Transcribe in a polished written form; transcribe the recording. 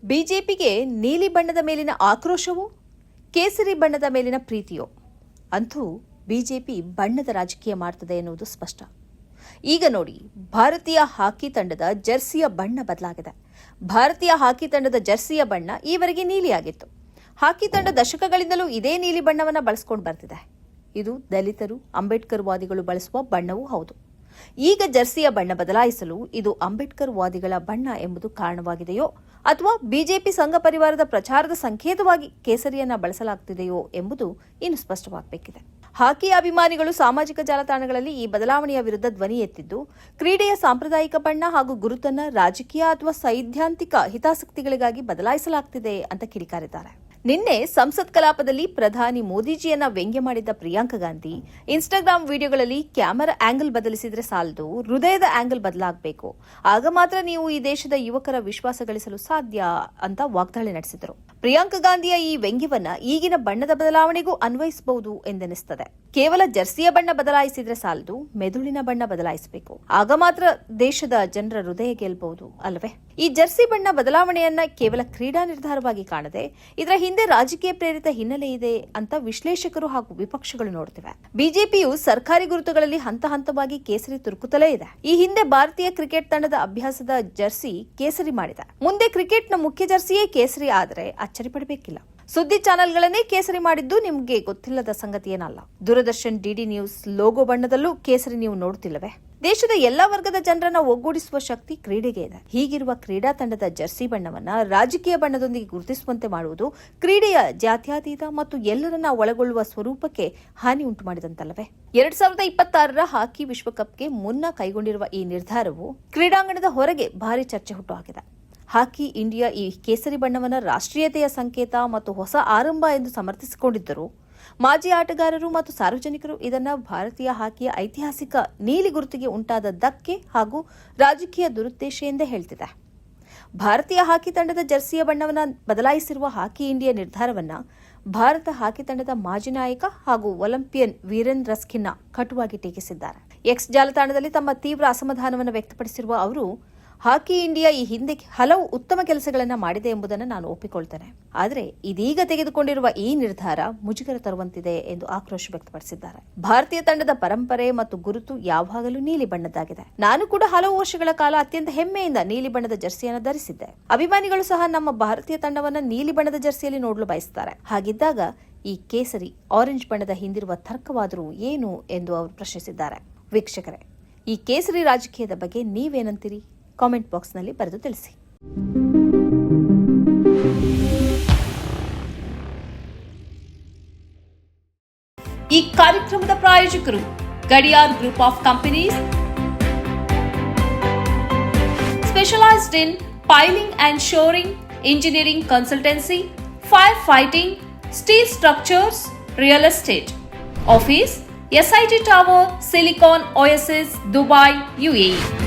ಬಿಜೆಪಿಗೆ ನೀಲಿ ಬಣ್ಣದ ಮೇಲಿನ ಆಕ್ರೋಶವೋ ಕೇಸರಿ ಬಣ್ಣದ ಮೇಲಿನ ಪ್ರೀತಿಯೋ ಅಂತೂ ಬಿಜೆಪಿ ಬಣ್ಣದ ರಾಜಕೀಯ ಮಾಡ್ತದೆ ಎನ್ನುವುದು ಸ್ಪಷ್ಟ. ಈಗ ನೋಡಿ, ಭಾರತೀಯ ಹಾಕಿ ತಂಡದ ಜರ್ಸಿಯ ಬಣ್ಣ ಬದಲಾಗಿದೆ. ಭಾರತೀಯ ಹಾಕಿ ತಂಡದ ಜರ್ಸಿಯ ಬಣ್ಣ ಈವರೆಗೆ ನೀಲಿಯಾಗಿತ್ತು. ಹಾಕಿ ತಂಡ ದಶಕಗಳಿಂದಲೂ ಇದೇ ನೀಲಿ ಬಣ್ಣವನ್ನು ಬಳಸಿಕೊಂಡು ಬರ್ತಿದೆ. ಇದು ದಲಿತರು, ಅಂಬೇಡ್ಕರ್ ವಾದಿಗಳು ಬಳಸುವ ಬಣ್ಣವೂ ಹೌದು. ಈಗ ಜರ್ಸಿಯ ಬಣ್ಣ ಬದಲಾಯಿಸಲು ಇದು ಅಂಬೇಡ್ಕರ್ ವಾದಿಗಳ ಬಣ್ಣ ಎಂಬುದು ಕಾರಣವಾಗಿದೆಯೋ ಅಥವಾ ಬಿಜೆಪಿ ಸಂಘ ಪರಿವಾರದ ಪ್ರಚಾರದ ಸಂಕೇತವಾಗಿ ಕೇಸರಿಯನ್ನ ಬಳಸಲಾಗುತ್ತಿದೆಯೋ ಎಂಬುದು ಇನ್ನು ಸ್ಪಷ್ಟವಾಗಬೇಕಿದೆ. ಹಾಕಿ ಅಭಿಮಾನಿಗಳು ಸಾಮಾಜಿಕ ಜಾಲತಾಣಗಳಲ್ಲಿ ಈ ಬದಲಾವಣೆಯ ವಿರುದ್ಧ ಧ್ವನಿ ಎತ್ತಿದ್ದು, ಕ್ರೀಡೆಯ ಸಾಂಪ್ರದಾಯಿಕ ಬಣ್ಣ ಹಾಗೂ ಗುರುತನ್ನ ರಾಜಕೀಯ ಅಥವಾ ಸೈದ್ಧಾಂತಿಕ ಹಿತಾಸಕ್ತಿಗಳಿಗಾಗಿ ಬದಲಾಯಿಸಲಾಗುತ್ತಿದೆ ಅಂತ ಕಿಡಿಕಾರಿದ್ದಾರೆ. ನಿನ್ನೆ ಸಂಸತ್ ಕಲಾಪದಲ್ಲಿ ಪ್ರಧಾನಿ ಮೋದಿಜಿಯನ್ನ ವ್ಯಂಗ್ಯ ಮಾಡಿದ್ದ ಪ್ರಿಯಾಂಕಾ ಗಾಂಧಿ ಇನ್ಸ್ಟಾಗ್ರಾಂ ವಿಡಿಯೋಗಳಲ್ಲಿ ಕ್ಯಾಮೆರಾ ಆಂಗಲ್ ಬದಲಿಸಿದ್ರೆ ಸಾಲದು, ಹೃದಯದ ಆಂಗಲ್ ಬದಲಾಗಬೇಕು, ಆಗ ಮಾತ್ರ ನೀವು ಈ ದೇಶದ ಯುವಕರ ವಿಶ್ವಾಸ ಗಳಿಸಲು ಸಾಧ್ಯ ಅಂತ ವಾಗ್ದಾಳಿ ನಡೆಸಿದರು. ಪ್ರಿಯಾಂಕಾ ಗಾಂಧಿಯ ಈ ವ್ಯಂಗ್ಯವನ್ನ ಈಗಿನ ಬಣ್ಣದ ಬದಲಾವಣೆಗೂ ಅನ್ವಯಿಸಬಹುದು ಎಂದೆನಿಸುತ್ತದೆ. ಕೇವಲ ಜರ್ಸಿಯ ಬಣ್ಣ ಬದಲಾಯಿಸಿದ್ರೆ ಸಾಲದು, ಮೆದುಳಿನ ಬಣ್ಣ ಬದಲಾಯಿಸಬೇಕು, ಆಗ ಮಾತ್ರ ದೇಶದ ಜನರ ಹೃದಯ ಗೆಲ್ಲಬಹುದು ಅಲ್ಲವೇ? ಈ ಜರ್ಸಿ ಬಣ್ಣ ಬದಲಾವಣೆಯನ್ನ ಕೇವಲ ಕ್ರೀಡಾ ನಿರ್ಧಾರವಾಗಿ ಕಾಣದೆ ಇದರ ಹಿಂದೆ ರಾಜಕೀಯ ಪ್ರೇರಿತ ಹಿನ್ನೆಲೆ ಇದೆ ಅಂತ ವಿಶ್ಲೇಷಕರು ಹಾಗೂ ವಿಪಕ್ಷಗಳು ನೋಡ್ತಿವೆ. ಬಿಜೆಪಿಯು ಸರ್ಕಾರಿ ಗುರುತುಗಳಲ್ಲಿ ಹಂತ ಹಂತವಾಗಿ ಕೇಸರಿ ತುರುಕುತ್ತಲೇ ಇದೆ. ಈ ಹಿಂದೆ ಭಾರತೀಯ ಕ್ರಿಕೆಟ್ ತಂಡದ ಅಭ್ಯಾಸದ ಜರ್ಸಿ ಕೇಸರಿ ಮಾಡಿದೆ. ಮುಂದೆ ಕ್ರಿಕೆಟ್ನ ಮುಖ್ಯ ಜರ್ಸಿಯೇ ಕೇಸರಿ ಆದರೆ ಅಚ್ಚರಿ ಪಡಬೇಕಿಲ್ಲ. ಸುದ್ದಿ ಚಾನೆಲ್ಗಳನ್ನೇ ಕೇಸರಿ ಮಾಡಿದ್ದು ನಿಮಗೆ ಗೊತ್ತಿಲ್ಲದ ಸಂಗತಿಯೇನಲ್ಲ. ದೂರದರ್ಶನ್, ಡಿಡಿ ನ್ಯೂಸ್ ಲೋಗೋ ಬಣ್ಣದಲ್ಲೂ ಕೇಸರಿ ನೀವು ನೋಡುತ್ತಿಲ್ಲವೇ? ದೇಶದ ಎಲ್ಲಾ ವರ್ಗದ ಜನರನ್ನ ಒಗ್ಗೂಡಿಸುವ ಶಕ್ತಿ ಕ್ರೀಡೆಗೆ ಇದೆ. ಹೀಗಿರುವ ಕ್ರೀಡಾ ತಂಡದ ಜರ್ಸಿ ಬಣ್ಣವನ್ನ ರಾಜಕೀಯ ಬಣ್ಣದೊಂದಿಗೆ ಗುರುತಿಸುವಂತೆ ಮಾಡುವುದು ಕ್ರೀಡೆಯ ಜಾತ್ಯತೀತ ಮತ್ತು ಎಲ್ಲರನ್ನ ಒಳಗೊಳ್ಳುವ ಸ್ವರೂಪಕ್ಕೆ ಹಾನಿ ಉಂಟು ಮಾಡಿದಂತಲ್ಲವೇ? 2026ರ ಹಾಕಿ ವಿಶ್ವಕಪ್ಗೆ ಮುನ್ನ ಕೈಗೊಂಡಿರುವ ಈ ನಿರ್ಧಾರವು ಕ್ರೀಡಾಂಗಣದ ಹೊರಗೆ ಭಾರಿ ಚರ್ಚೆ ಹುಟ್ಟುಹಾಕಿದೆ. ಹಾಕಿ ಇಂಡಿಯಾ ಈ ಕೇಸರಿ ಬಣ್ಣವನ್ನು ರಾಷ್ಟ್ರೀಯತೆಯ ಸಂಕೇತ ಮತ್ತು ಹೊಸ ಆರಂಭ ಎಂದು ಸಮರ್ಥಿಸಿಕೊಂಡಿದ್ದರು. ಮಾಜಿ ಆಟಗಾರರು ಮತ್ತು ಸಾರ್ವಜನಿಕರು ಇದನ್ನು ಭಾರತೀಯ ಹಾಕಿಯ ಐತಿಹಾಸಿಕ ನೀಲಿ ಗುರುತಿಗೆ ಉಂಟಾದ ಧಕ್ಕೆ ಹಾಗೂ ರಾಜಕೀಯ ದುರುದ್ದೇಶ ಎಂದೇ ಹೇಳ್ತಿದೆ. ಭಾರತೀಯ ಹಾಕಿ ತಂಡದ ಜರ್ಸಿಯ ಬಣ್ಣವನ್ನು ಬದಲಾಯಿಸಿರುವ ಹಾಕಿ ಇಂಡಿಯಾ ನಿರ್ಧಾರವನ್ನು ಭಾರತ ಹಾಕಿ ತಂಡದ ಮಾಜಿ ನಾಯಕ ಹಾಗೂ ಒಲಿಂಪಿಯನ್ ವೀರೇನ್ ರಸ್ಕಿನ್ನ ಕಟುವಾಗಿ ಟೀಕಿಸಿದ್ದಾರೆ. ಎಕ್ಸ್ ಜಾಲತಾಣದಲ್ಲಿ ತಮ್ಮ ತೀವ್ರ ಅಸಮಾಧಾನವನ್ನು ವ್ಯಕ್ತಪಡಿಸಿರುವ ಅವರು, ಹಾಕಿ ಇಂಡಿಯಾ ಈ ಹಿಂದೆ ಹಲವು ಉತ್ತಮ ಕೆಲಸಗಳನ್ನು ಮಾಡಿದೆ ಎಂಬುದನ್ನು ನಾನು ಒಪ್ಪಿಕೊಳ್ತೇನೆ, ಆದರೆ ಇದೀಗ ತೆಗೆದುಕೊಂಡಿರುವ ಈ ನಿರ್ಧಾರ ಮುಜುಗರ ತರುವಂತಿದೆ ಎಂದು ಆಕ್ರೋಶ ವ್ಯಕ್ತಪಡಿಸಿದ್ದಾರೆ. ಭಾರತೀಯ ತಂಡದ ಪರಂಪರೆ ಮತ್ತು ಗುರುತು ಯಾವಾಗಲೂ ನೀಲಿ ಬಣ್ಣದ್ದಾಗಿದೆ. ನಾನು ಕೂಡ ಹಲವು ವರ್ಷಗಳ ಕಾಲ ಅತ್ಯಂತ ಹೆಮ್ಮೆಯಿಂದ ನೀಲಿ ಬಣ್ಣದ ಜರ್ಸಿಯನ್ನು ಧರಿಸಿದ್ದೆ. ಅಭಿಮಾನಿಗಳು ಸಹ ನಮ್ಮ ಭಾರತೀಯ ತಂಡವನ್ನು ನೀಲಿ ಬಣ್ಣದ ಜರ್ಸಿಯಲ್ಲಿ ನೋಡಲು ಬಯಸುತ್ತಾರೆ. ಹಾಗಿದ್ದಾಗ ಈ ಕೇಸರಿ, ಆರೆಂಜ್ ಬಣ್ಣದ ಹಿಂದಿರುವ ತರ್ಕವಾದರೂ ಏನು ಎಂದು ಅವರು ಪ್ರಶ್ನಿಸಿದ್ದಾರೆ. ವೀಕ್ಷಕರೇ, ಈ ಕೇಸರಿ ರಾಜಕೀಯದ ಬಗ್ಗೆ ನೀವೇನಂತೀರಿ? ಕಾಮೆಂಟ್ ಬಾಕ್ಸ್ನಲ್ಲಿ ಬರೆದು ತಿಳಿಸಿ. ಈ ಕಾರ್ಯಕ್ರಮದ ಪ್ರಾಯೋಜಕರು Gadiyar group of companies, specialised in piling and shoring, engineering consultancy, fire fighting, steel structures, real estate. Office, SIT Tower, Silicon Oasis, Dubai, UAE.